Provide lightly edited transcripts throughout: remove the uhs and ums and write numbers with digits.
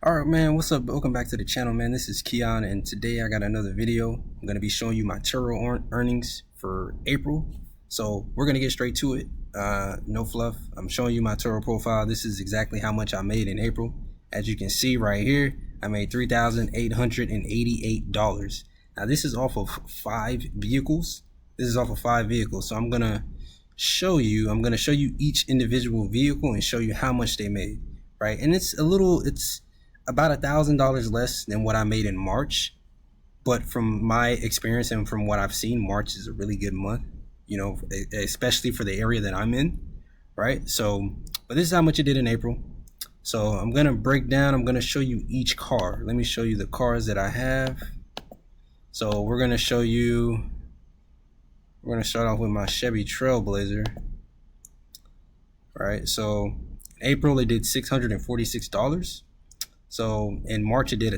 Alright man, what's up? Welcome back to the channel, man. This is Keon, and today I got another video. I'm going to be showing you my TURO earnings for April. So we're going to get straight to it. No fluff. I'm showing you my TURO profile. This is exactly how much I made in April. As you can see right here, I made $3,888. Now this is off of 5 vehicles. So I'm going to show you each individual vehicle and show you how much they made, right? And it's about $1,000 less than what I made in March, but from my experience and from what I've seen, March is a really good month, especially for the area that I'm in, right? So, but this is how much it did in April. So I'm gonna break down, I'm gonna show you each car. Let me show you the cars that I have. So we're gonna start off with my Chevy Trailblazer, right? So in April it did $646. So in March it did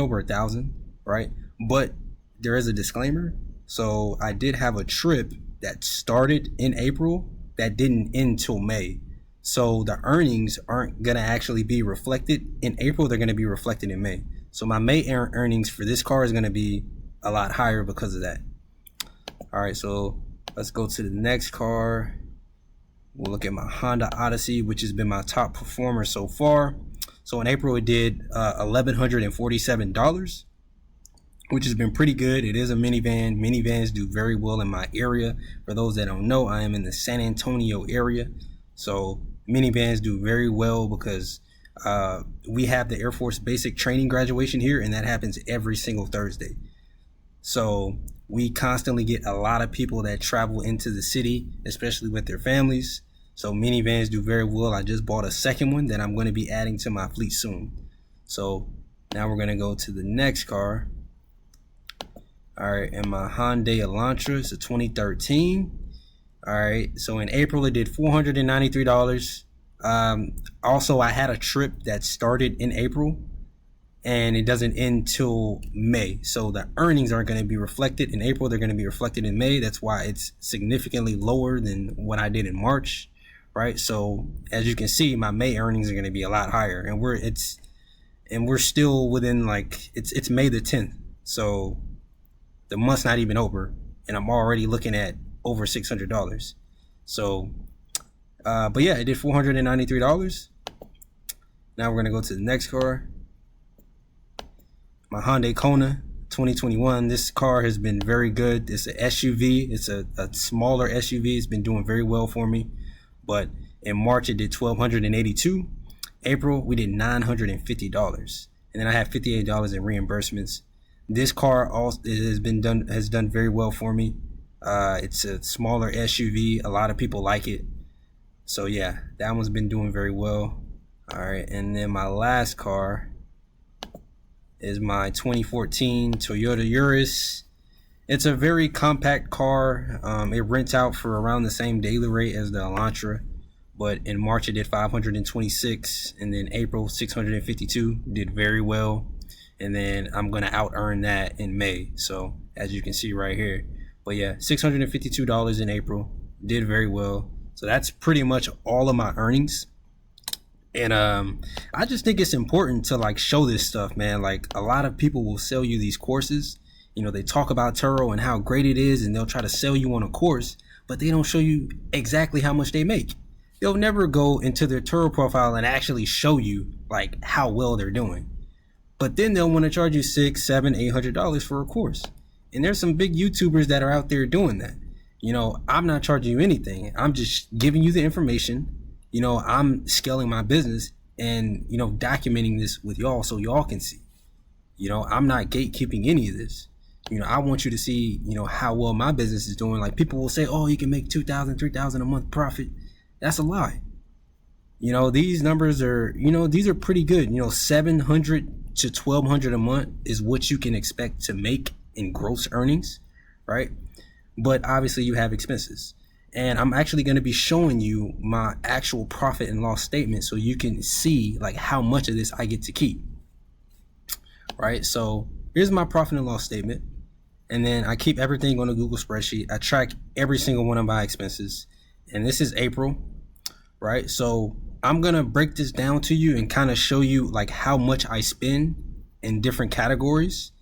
over 1,000, right? But there is a disclaimer. So I did have a trip that started in April that didn't end till May. So the earnings aren't gonna actually be reflected in April, they're gonna be reflected in May. So my May earnings for this car is gonna be a lot higher because of that. All right, so let's go to the next car. We'll look at my Honda Odyssey, which has been my top performer so far. So in April it did $1,147, which has been pretty good. It is a minivan. Minivans do very well in my area. For those that don't know, I am in the San Antonio area. So minivans do very well because we have the Air Force basic training graduation here, and that happens every single Thursday. So we constantly get a lot of people that travel into the city, especially with their families. So minivans do very well. I just bought a second one that I'm going to be adding to my fleet soon. So now we're going to go to the next car. All right, and my Hyundai Elantra, it's a 2013. All right, so in April it did $493. Also, I had a trip that started in April and it doesn't end till May. So the earnings aren't going to be reflected in April. They're going to be reflected in May. That's why it's significantly lower than what I did in March, right? So as you can see, my May earnings are going to be a lot higher, and we're still within, like, it's May the 10th. So the month's not even over, and I'm already looking at over $600. So, but yeah, it did $493. Now we're going to go to the next car. My Hyundai Kona 2021. This car has been very good. It's an SUV. It's a smaller SUV. It's been doing very well for me. But in March it did $1,282. April we did $950, and then I have $58 in reimbursements. This car also has done very well for me. It's a smaller SUV. A lot of people like it. So yeah, that one's been doing very well. All right, and then my last car is my 2014 Toyota Urus. It's a very compact car. It rents out for around the same daily rate as the Elantra, but in March it did $526, and then April $652. Did very well, and then I'm gonna out earn that in May. So as you can see right here, but yeah, $652 in April. Did very well. So that's pretty much all of my earnings. And I just think it's important to, like, show this stuff, man. Like, a lot of people will sell you these courses. They talk about TURO and how great it is, and they'll try to sell you on a course, but they don't show you exactly how much they make. They'll never go into their TURO profile and actually show you, like, how well they're doing. But then they'll want to charge you $600, $700, $800 for a course. And there's some big YouTubers that are out there doing that. I'm not charging you anything. I'm just giving you the information. I'm scaling my business and, documenting this with y'all so y'all can see. I'm not gatekeeping any of this. I want you to see, how well my business is doing. Like, people will say, oh, you can make $2,000, $3,000 a month profit. That's a lie. These numbers are, these are pretty good. $700 to $1,200 a month is what you can expect to make in gross earnings, right? But obviously you have expenses. And I'm actually going to be showing you my actual profit and loss statement so you can see, like, how much of this I get to keep. Right? So here's my profit and loss statement. And then I keep everything on a Google spreadsheet. I track every single one of my expenses. And this is April, right? So I'm gonna break this down to you and kind of show you like how much I spend in different categories.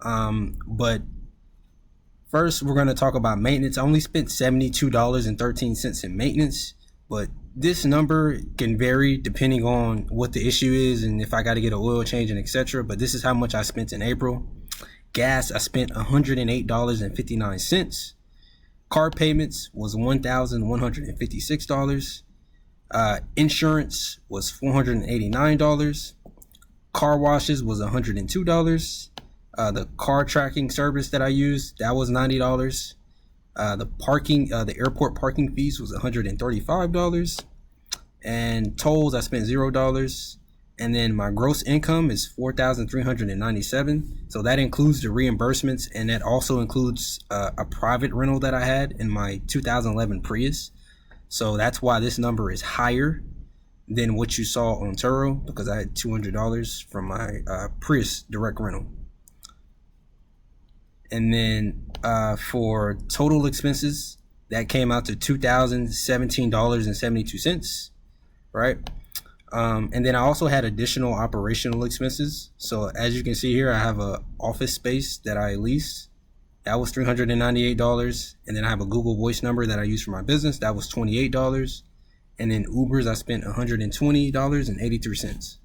But first, we're gonna talk about maintenance. I only spent $72.13 in maintenance, but this number can vary depending on what the issue is and if I got to get an oil change and etc. But this is how much I spent in April. Gas, I spent $108.59. Car payments was $1,156. Insurance was $489. Car washes was $102. The car tracking service that I used, that was $90. The airport parking fees was $135. And tolls, I spent $0. And then my gross income is $4,397. So that includes the reimbursements, and that also includes a private rental that I had in my 2011 Prius. So that's why this number is higher than what you saw on TURO, because I had $200 from my Prius direct rental. And then for total expenses, that came out to $2,017.72, right? And then I also had additional operational expenses. So as you can see here, I have a office space that I leased. That was $398. And then I have a Google Voice number that I use for my business. That was $28. And then Ubers, I spent $120.83.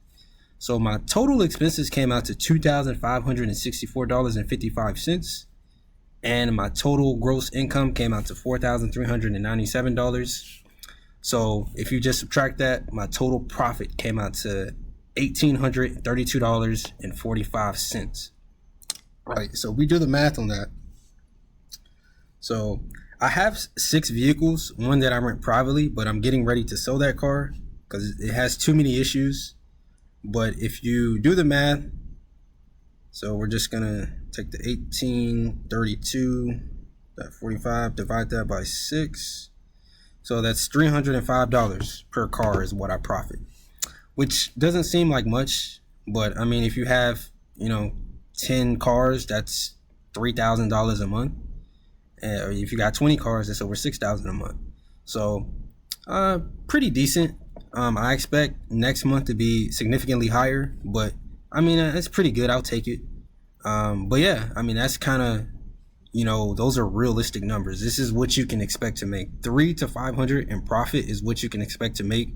So my total expenses came out to $2,564.55. And my total gross income came out to $4,397. So if you just subtract that, my total profit came out to $1,832.45. Right, so we do the math on that. So I have 6 vehicles, one that I rent privately, but I'm getting ready to sell that car because it has too many issues. But if you do the math, so we're just gonna take the 1832.45, divide that by 6. So that's $305 per car is what I profit, which doesn't seem like much, but I mean, if you have, 10 cars, that's $3,000 a month. Or if you got 20 cars, that's over $6,000 a month. So, pretty decent. I expect next month to be significantly higher, but I mean, it's pretty good. I'll take it. But yeah, I mean, that's kind of, those are realistic numbers. This is what you can expect to make. 300 to 500 in profit is what you can expect to make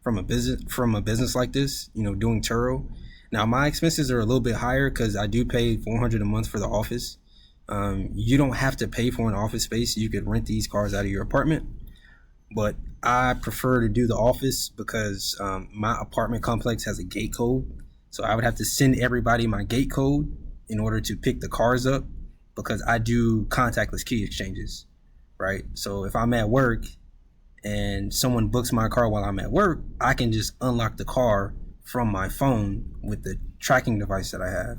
from a business like this, doing TURO. Now my expenses are a little bit higher because I do pay $400 a month for the office. You don't have to pay for an office space. You could rent these cars out of your apartment, but I prefer to do the office because my apartment complex has a gate code. So I would have to send everybody my gate code in order to pick the cars up, because I do contactless key exchanges, right? So if I'm at work and someone books my car while I'm at work, I can just unlock the car from my phone with the tracking device that I have.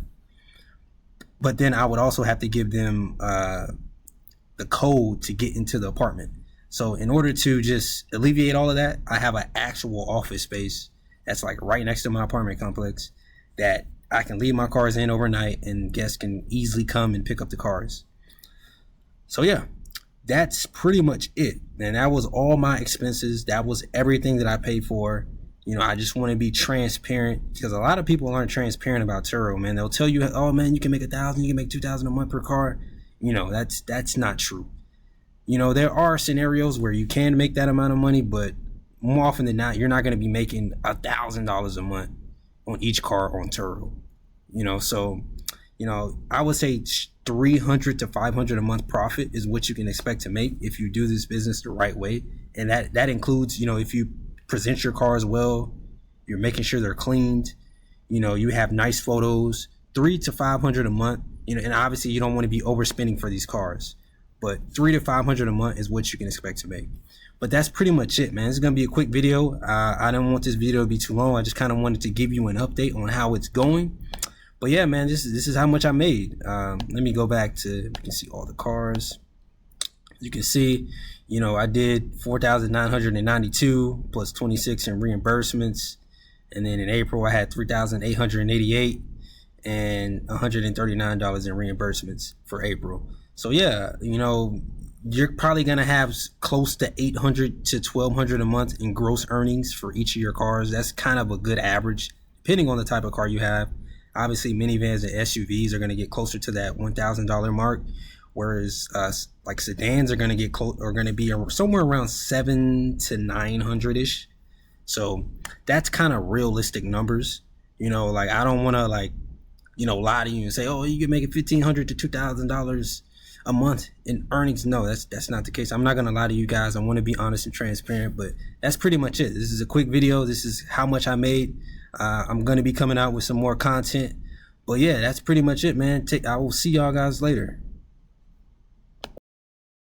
But then I would also have to give them the code to get into the apartment. So in order to just alleviate all of that, I have an actual office space that's like right next to my apartment complex that I can leave my cars in overnight and guests can easily come and pick up the cars. So yeah, that's pretty much it. And that was all my expenses. That was everything that I paid for. I just want to be transparent, because a lot of people aren't transparent about TURO, man. They'll tell you, oh man, you can make $1,000, you can make $2,000 a month per car. That's not true. There are scenarios where you can make that amount of money, but more often than not, you're not going to be making $1,000 a month on each car on TURO. So I would say 300 to 500 a month profit is what you can expect to make if you do this business the right way. And that includes, if you present your cars well, you're making sure they're cleaned, you have nice photos. 300 to 500 a month, and obviously you don't want to be overspending for these cars, but 300 to 500 a month is what you can expect to make. But that's pretty much it, man. This is gonna be a quick video. I don't want this video to be too long. I just kind of wanted to give you an update on how it's going. But yeah, man, this is how much I made. Let me go back to, you can see all the cars. You can see, I did 4,992 plus 26 in reimbursements. And then in April, I had 3,888 and $139 in reimbursements for April. So yeah, you're probably gonna have close to 800 to 1200 a month in gross earnings for each of your cars. That's kind of a good average, depending on the type of car you have. Obviously, minivans and SUVs are gonna get closer to that $1,000 mark, whereas like sedans are gonna get are gonna be somewhere around 7 to 900 ish. So that's kind of realistic numbers. Like I don't want to lie to you and say, oh, you can make it $1,500 to $2,000 a month in earnings. No, that's not the case. I'm not gonna lie to you guys. I want to be honest and transparent, but that's pretty much it. This is a quick video. This is how much I made. I'm gonna be coming out with some more content, but yeah, that's pretty much it, man. I will see y'all guys later.